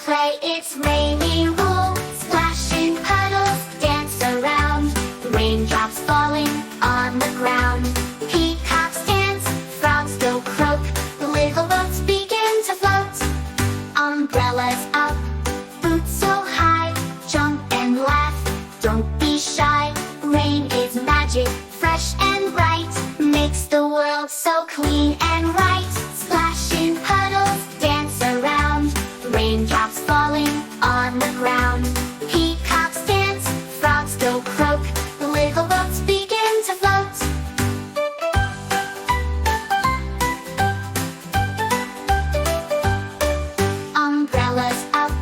play, it's rainy. Roll, splash in puddles, dance around. Raindrops falling on the ground. Peacocks dance, frogs go croak. Little boats begin to float. Umbrellas up, boots so high. Jump and laugh, don't be shy. Rain is magic, fresh and bright. Makes the world so clean and right. Splash in puddles, dance around. Raindrops falling on the ground. Peacocks dance, frogs go croak. Little boats begin to float. Umbrellas up,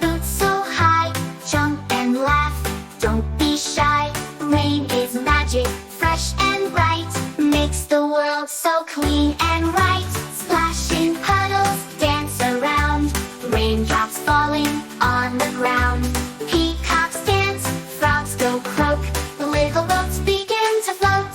boots so high. Jump and laugh, don't be shy. Rain is magic, fresh and bright. Makes the world so clean and right. Splash in puddles, dance around. Raindrops falling on the ground. Peacocks dance, frogs go croak. Little boats begin to float.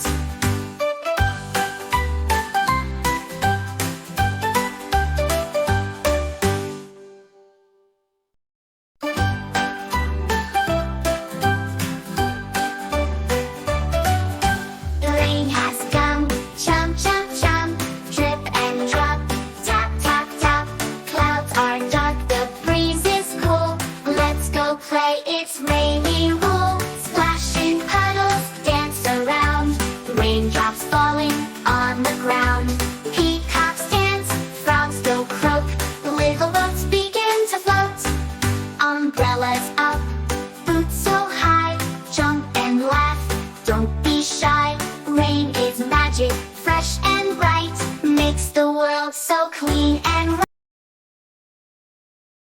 The rain has come, chum chum chum. Drip and drop, tap tap tap. Clouds are dark, the breeze is cool. Let's go play, it's rainy. Roll, splash in puddles, dance around. Raindrops falling on the ground. Peacocks dance, frogs go croak. Little boats begin to float. Umbrellas up, boots so high. Jump and laugh, don't be shy. Rain is magic, fresh and bright. Makes the world so clean